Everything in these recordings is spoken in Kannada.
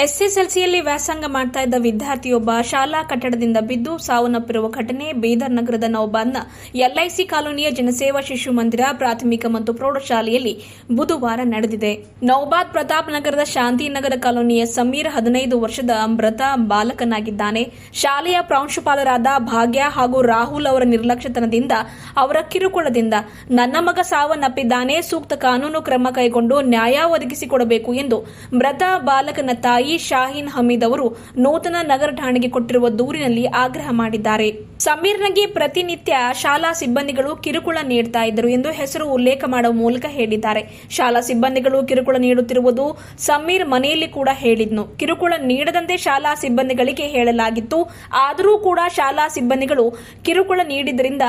ಎಸ್ಎಸ್ಎಲ್ಸಿಯಲ್ಲಿ ವ್ಯಾಸಂಗ ಮಾಡ್ತಾ ಇದ್ದ ವಿದ್ಯಾರ್ಥಿಯೊಬ್ಬ ಶಾಲಾ ಕಟ್ಟಡದಿಂದ ಬಿದ್ದು ಸಾವನ್ನಪ್ಪಿರುವ ಘಟನೆ ಬೀದರ್ ನಗರದ ನೌಬಾದ್ನ ಎಲ್ಐಸಿ ಕಾಲೋನಿಯ ಜನಸೇವಾ ಶಿಶು ಮಂದಿರ ಪ್ರಾಥಮಿಕ ಮತ್ತು ಪ್ರೌಢಶಾಲೆಯಲ್ಲಿ ಬುಧವಾರ ನಡೆದಿದೆ. ನೌಬಾದ್ ಪ್ರತಾಪ್ ನಗರದ ಶಾಂತಿನಗರ ಕಾಲೋನಿಯ ಸಮೀರ್ 15 ವರ್ಷದ ಮೃತ ಬಾಲಕನಾಗಿದ್ದಾನೆ. ಶಾಲೆಯ ಪ್ರಾಂಶುಪಾಲರಾದ ಭಾಗ್ಯ ಹಾಗೂ ರಾಹುಲ್ ಅವರ ನಿರ್ಲಕ್ಷ್ಯತನದಿಂದ, ಅವರ ಕಿರುಕುಳದಿಂದ ನನ್ನ ಮಗ ಸಾವನ್ನಪ್ಪಿದ್ದಾನೆ, ಸೂಕ್ತ ಕಾನೂನು ಕ್ರಮ ಕೈಗೊಂಡು ನ್ಯಾಯ ಒದಗಿಸಿಕೊಡಬೇಕು ಎಂದು ಮೃತ ಬಾಲಕನ ತಾಯಿ ಶಾಹೀನ್ ಹಮೀದ್ ಅವರು ನೂತನ ನಗರ ಠಾಣೆಗೆ ಕೊಟ್ಟಿರುವ ದೂರಿನಲ್ಲಿ ಆಗ್ರಹ ಮಾಡಿದ್ದಾರೆ. ಸಮೀರ್ನಿಗೆ ಪ್ರತಿನಿತ್ಯ ಶಾಲಾ ಸಿಬ್ಬಂದಿಗಳು ಕಿರುಕುಳ ನೀಡುತ್ತಾ ಇದ್ದರು ಎಂದು ಹೆಸರು ಉಲ್ಲೇಖ ಮಾಡುವ ಮೂಲಕ ಹೇಳಿದ್ದಾರೆ. ಶಾಲಾ ಸಿಬ್ಬಂದಿಗಳು ಕಿರುಕುಳ ನೀಡುತ್ತಿರುವುದು ಸಮೀರ್ ಮನೆಯಲ್ಲಿ ಕೂಡ ಹೇಳಿದ್ನು. ಕಿರುಕುಳ ನೀಡದಂತೆ ಶಾಲಾ ಸಿಬ್ಬಂದಿಗಳಿಗೆ ಹೇಳಲಾಗಿತ್ತು. ಆದರೂ ಕೂಡ ಶಾಲಾ ಸಿಬ್ಬಂದಿಗಳು ಕಿರುಕುಳ ನೀಡಿದ್ದರಿಂದ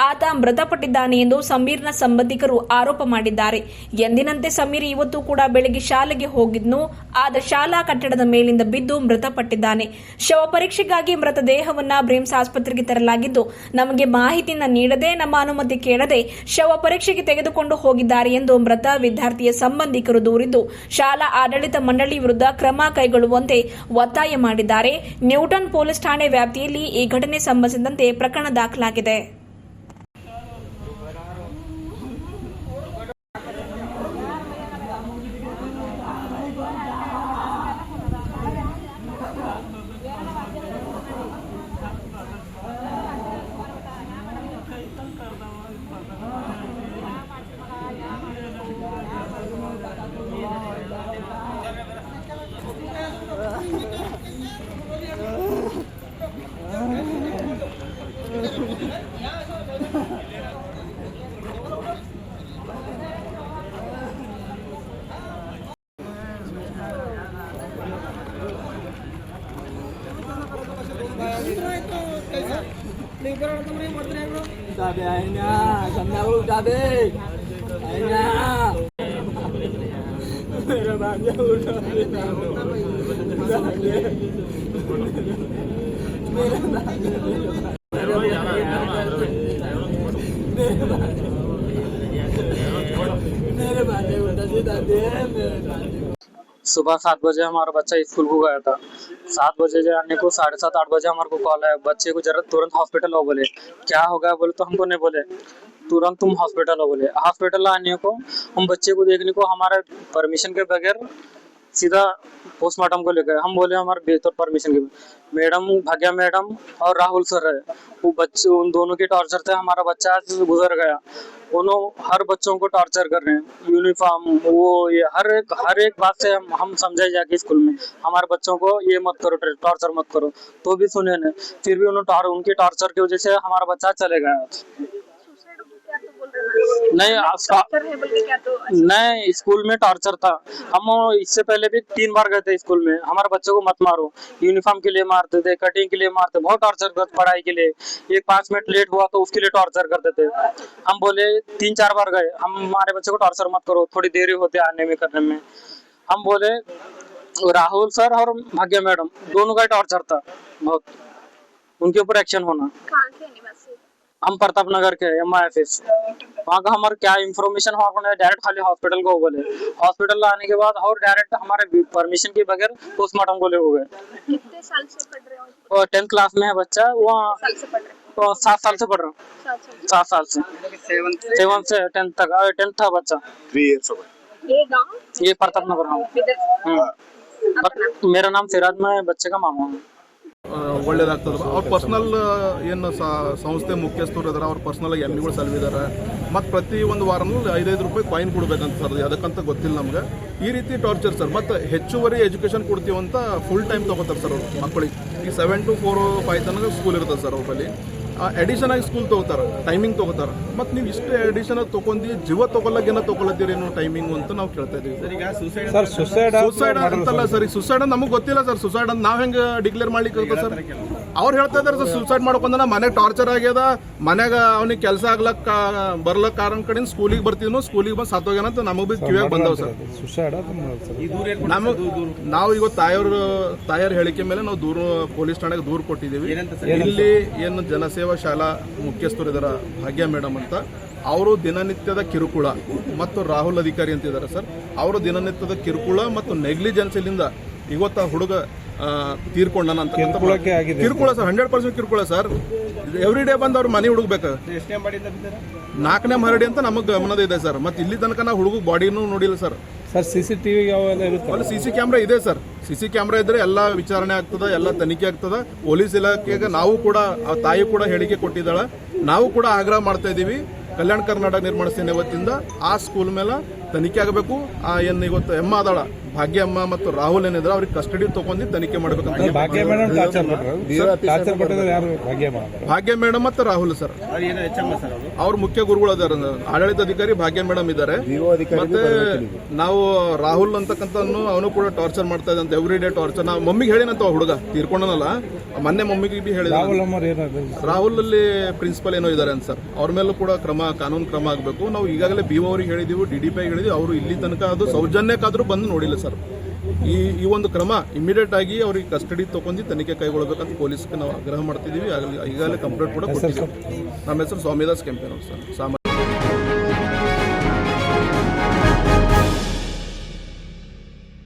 ಆತ ಮೃತಪಟ್ಟಿದ್ದಾನೆ ಎಂದು ಸಮೀರ್ನ ಸಂಬಂಧಿಕರು ಆರೋಪ ಮಾಡಿದ್ದಾರೆ. ಎಂದಿನಂತೆ ಸಮೀರ್ ಇವತ್ತು ಕೂಡ ಬೆಳಗ್ಗೆ ಶಾಲೆಗೆ ಹೋಗಿದ್ನು. ಆದರೆ ಶಾಲಾ ಕಟ್ಟಡದ ಮೇಲಿಂದ ಬಿದ್ದು ಮೃತಪಟ್ಟಿದ್ದಾನೆ. ಶವ ಪರೀಕ್ಷೆಗಾಗಿ ಮೃತದೇಹವನ್ನ ಬ್ರೇಮ್ಸ್ ಆಸ್ಪತ್ರೆಗೆ ತರಲಾಗಿದ್ದು, ನಮಗೆ ಮಾಹಿತಿಯನ್ನು ನೀಡದೆ, ನಮ್ಮ ಅನುಮತಿ ಕೇಳದೆ ಶವ ಪರೀಕ್ಷೆಗೆ ತೆಗೆದುಕೊಂಡು ಹೋಗಿದ್ದಾರೆ ಎಂದು ಮೃತ ವಿದ್ಯಾರ್ಥಿಯ ಸಂಬಂಧಿಕರು ದೂರಿದ್ದು, ಶಾಲಾ ಆಡಳಿತ ಮಂಡಳಿ ವಿರುದ್ಧ ಕ್ರಮ ಕೈಗೊಳ್ಳುವಂತೆ ಒತ್ತಾಯ ಮಾಡಿದ್ದಾರೆ. ನ್ಯೂಟನ್ ಪೊಲೀಸ್ ಠಾಣೆ ವ್ಯಾಪ್ತಿಯಲ್ಲಿ ಈ ಘಟನೆ ಸಂಬಂಧಿಸಿದಂತೆ ಪ್ರಕರಣ ದಾಖಲಾಗಿದೆ. Sabi ay na, sambil sabi, ay na. Meron ba niya ulo? सुबह 7 बजे हमारा बच्चा स्कूल को गया था. 7 बजे जाने को 7:30 8 बजे हमारे को कॉल आया, बच्चे को जरूरत तुरंत हॉस्पिटल हो. बोले क्या हो गया, बोले तो हमको नहीं बोले, तुरंत तुम हॉस्पिटल हो. बोले हॉस्पिटल आने को हम बच्चे को देखने को हमारे परमिशन के बगैर सीधा पोस्टमार्टम को ले गए. हम बोले हमारे बेहतर परमिशन के. मैडम भाग्या मैडम और राहुल सर है, वो बच्चे उन दोनों के टॉर्चर से हमारा बच्चा आज गुजर गया. उन्हों हर बच्चों को टॉर्चर कर रहे हैं, यूनिफॉर्म वो ये हर एक बात से हम समझाए जाके स्कूल में हमारे बच्चों को ये मत करो, टॉर्चर मत करो, तो भी सुने नहीं. फिर भी उनके टॉर्चर की वजह से हमारा बच्चा चले गया. नहीं स्कूल में टॉर्चर था. हम इससे पहले भी 3 बार गए थे स्कूल में. हमारे बच्चों को मत मारो, यूनिफॉर्म के लिए मारते थे, कटिंग के लिए मारते, बहुत टॉर्चर करते. पढ़ाई के लिए 5 मिनट लेट हुआ तो उसके लिए टॉर्चर करते थे. हम बोले 3-4 बार गए, हम हमारे बच्चे को टॉर्चर मत करो, थोड़ी देरी होती है आने में करने में. हम बोले राहुल सर और भाग्य मैडम दोनों का टॉर्चर था बहुत, उनके ऊपर एक्शन होना. हम प्रताप नगर के MIFS वहाँ का हमारे क्या इन्फॉर्मेशन हमारे डायरेक्ट खाली हॉस्पिटल को बोले. हॉस्पिटल आने के बाद और डायरेक्ट हमारे परमिशन के बगैर पोस्टमार्टम को ले हो गए. कितने साल से पढ़ रहे हो? 10th क्लास में है बच्चा. वहाँ 7 साल से पढ़ रहा हूँ. 7 साल से 7 से 10th तक 10th था बच्चा. 3 years हो गए. ये प्रताप नगर हूँ. मेरा नाम सिराज, मैं बच्चे का मामा हूँ. ಒಳ್ಳೇದಾಗ್ತದೆ. ಅವ್ರ ಪರ್ಸನಲ್ ಏನು ಸಂಸ್ಥೆ ಮುಖ್ಯಸ್ಥರು ಇದಾರೆ, ಅವ್ರ ಪರ್ಸನಲ್ MDಗಳು ಸಲ್ವಿದ್ದಾರೆ. ಮತ್ತು ಪ್ರತಿ ಒಂದು ವಾರನೂ 5-5 ರೂಪಾಯಿ ಕಾಯಿನ್ ಕೊಡ್ಬೇಕಂತ ಸರ್, ಅದಕ್ಕಂತ ಗೊತ್ತಿಲ್ಲ ನಮ್ಗೆ. ಈ ರೀತಿ ಟಾರ್ಚರ್ ಸರ್. ಮತ್ತು ಹೆಚ್ಚುವರಿ ಎಜುಕೇಷನ್ ಕೊಡ್ತೀವಂತ ಫುಲ್ ಟೈಮ್ ತೊಗೋತಾರೆ ಸರ್ ಅವ್ರು ಮಕ್ಕಳಿಗೆ. ಈಗ 7 to 4 5 ತನಕ ಸ್ಕೂಲ್ ಇರ್ತದೆ ಸರ್ ಅವ್ರ ಬಳಿ. ಎಡಿಷನ್ ಆಗಿ ಸ್ಕೂಲ್ ತೊಗೋತಾರೆ, ಟೈಮಿಂಗ್ ತೊಗೋತಾರೆ. ಮತ್ತು ನೀವು ಇಷ್ಟು ಎಡಿಷನ್ ಆಗಿ ತೊಗೊಂಡು ಜೀವ ತೊಗೊಳಗೇನ ತೊಗೊಳತ್ತೀರೇನು ಟೈಮಿಂಗು ಅಂತ ನಾವು ಕೇಳ್ತಾ ಇದ್ದೀವಿ ಸರ್. ಸುಸೈಡ್ ಅಂತಲ್ಲ ಸರ್, ಈಗ ಸುಸೈಡ್ ನಮಗೆ ಗೊತ್ತಿಲ್ಲ ಸರ್. ಸುಸೈಡ್ ಅಂತ ನಾವು ಹೆಂಗೆ ಡಿಕ್ಲೇರ್ ಮಾಡ್ಲಿಕ್ಕೆ ಸರ್? ಅವ್ರು ಹೇಳ್ತಾ ಇದಾರೆ ಸರ್ ಸುಸೈಡ್ ಮಾಡ್ಕೊಂಡ ಮನೆಗೆ ಟಾರ್ಚರ್ ಆಗ್ಯದ, ಮನೆಗೆ ಅವ್ನಿಗೆ ಕೆಲಸ ಆಗ್ಲಕ್ಕ ಬರ್ಲಕ್ಕ ಕಾರಣ ಕಡೆಯಿಂದ ಸ್ಕೂಲಿಗೆ ಬರ್ತಿದ್ನು, ಸ್ಕೂಲಿಗೆ ಬಂದು ಸತ್ತೋಗ್ಯಾನ ಅಂತ ನಮಗೆ ಭೀ ಕಿವಿಯಾಗ ಬಂದವ್ ಸರ್. ನಾವು ಇವತ್ತು ತಾಯರ ಹೇಳಿಕೆ ಮೇಲೆ ನಾವು ಪೊಲೀಸ್ ಠಾಣೆಗೆ ದೂರು ಕೊಟ್ಟಿದ್ದೀವಿ. ಇಲ್ಲಿ ಏನು ಜನಸೇವಾ ಶಾಲಾ ಮುಖ್ಯಸ್ಥರು ಇದಾರ ಭಾಗ್ಯ ಮೇಡಮ್ ಅಂತ, ಅವರು ದಿನನಿತ್ಯದ ಕಿರುಕುಳ ಮತ್ತು ರಾಹುಲ್ ಅಧಿಕಾರಿ ಅಂತಿದ್ದಾರೆ ಸರ್, ಅವರು ದಿನನಿತ್ಯದ ಕಿರುಕುಳ ಮತ್ತು ನೆಗ್ಲಿಜೆನ್ಸಿಲಿಂದ ಇವತ್ತು ಆ ಹುಡುಗ ತೀರ್ಕೊಂಡನ ಅಂತ ಆಗಿದೆ. ಕಿರುಕುಳ ಸರ್, 100% ಕಿರುಕುಳ ಸರ್. ಎವ್ರಿ ಡೇ ಬಂದು ಅವ್ರ ಮನೆ ಹುಡುಗ್ಬೇಕು. 4ನೇ ಮಹಡಿ ಅಂತ ನಮಗೆ ಗಮನದ ಇದೆ ಸರ್. ಮತ್ತೆ ಇಲ್ಲಿ ತನಕ ನಾವು ಹುಡುಗ ಬಾಡಿನೂ ನೋಡಿಲ್ಲ ಸರ್. ಸರ್ CCTV ಯಾವೆಲ್ಲ ಇರುತ್ತೆ? ಅಲ್ಲಿ CC ಕ್ಯಾಮ್ರಾ ಇದೆ ಸರ್. CC ಕ್ಯಾಮ್ರಾ ಇದ್ರೆ ಎಲ್ಲ ವಿಚಾರಣೆ ಆಗ್ತದ, ಎಲ್ಲ ತನಿಖೆ ಆಗ್ತದ. ಪೊಲೀಸ್ ಇಲಾಖೆಗೆ ನಾವು ಕೂಡ, ಆ ತಾಯಿ ಕೂಡ ಹೇಳಿಕೆ ಕೊಟ್ಟಿದ್ದಾಳೆ. ನಾವು ಕೂಡ ಆಗ್ರಹ ಮಾಡ್ತಾ ಇದ್ದೀವಿ, ಕಲ್ಯಾಣ ಕರ್ನಾಟಕ ನಿರ್ಮಾಣ ಸೇನೆ ವತಿಯಿಂದ ಆ ಸ್ಕೂಲ್ ಮೇಲೆ ತನಿಖೆ ಆಗಬೇಕು. ಏನು ಇವತ್ತು ಎಮ್ಮ ಆದಾಳ ಭಾಗ್ಯಮ್ಮ ಮತ್ತು ರಾಹುಲ್ ಏನಿದ್ರೆ ಅವ್ರಿಗೆ ಕಸ್ಟಡಿ ತಗೊಂಡು ತನಿಖೆ ಮಾಡ್ಬೇಕಂತ. ಭಾಗ್ಯ ಮೇಡಮ್ ಟಾರ್ಚರ್ ಪಟ್ಟಿದ್ರೆ ಯಾರು? ಭಾಗ್ಯ ಮೇಡಮ್ ಮತ್ತು ರಾಹುಲ್ ಸರ್, ಅವ್ರ ಮುಖ್ಯ ಗುರುಗಳು ಅದಾರ, ಆಡಳಿತಾಧಿಕಾರಿ ಭಾಗ್ಯ ಮೇಡಮ್ ಇದ್ದಾರೆ. ಮತ್ತೆ ನಾವು ರಾಹುಲ್ ಅಂತಕ್ಕಂಥ ಅವನು ಕೂಡ ಟಾರ್ಚರ್ ಮಾಡ್ತಾ ಇದ್ದ ಅಂತ, ಎವ್ರಿ ಡೇ ಟಾರ್ಚರ್. ನಾವು ಮಮ್ಮಿಗೆ ಹೇಳಿನಂತ ಹುಡುಗ ತೀರ್ಕೊಂಡನಲ್ಲ, ಮೊನ್ನೆ ಮಮ್ಮಿಗೆ ಬಿ ಹೇಳಿದ. ರಾಹುಲ್ ಅಲ್ಲಿ ಪ್ರಿನ್ಸಿಪಲ್ ಏನೋ ಇದ್ದಾರೆ ಅಂತ ಸರ್, ಅವ್ರ ಮೇಲೂ ಕೂಡ ಕಾನೂನು ಕ್ರಮ ಆಗಬೇಕು. ನಾವು ಈಗಾಗಲೇ BO ಅವ್ರಿಗೆ ಹೇಳಿದೀವಿ, DDP ಹೇಳಿದ್ವಿ. ಅವರು ಇಲ್ಲಿ ತನಕ ಅದು ಸೌಜನ್ಯಕ್ಕಾದ್ರೂ ಬಂದು ನೋಡಿಲ್ಲ ಸರ್. ಈ ಒಂದು ಕ್ರಮ ಇಮಿಡಿಯೇಟ್ ಆಗಿ ಅವ್ರಿಗೆ ಕಸ್ಟಡಿ ತಗೊಂಡು ತನಿಖೆ ಕೈಗೊಳ್ಳಬೇಕಂತ ಪೊಲೀಸ್ಗೆ ನಾವು ಆಗ್ರಹ ಮಾಡ್ತಿದ್ದೀವಿ. ಈಗಾಗಲೇ ಕಂಪ್ಲೇಂಟ್ ಕೂಡ ಕೊಟ್ಟಿದ್ದೀವಿ. ನಮ್ಮ ಹೆಸರು ಸ್ವಾಮಿದಾಸ್ ಕೆಂಪೇನವ್ರು ಸರ್.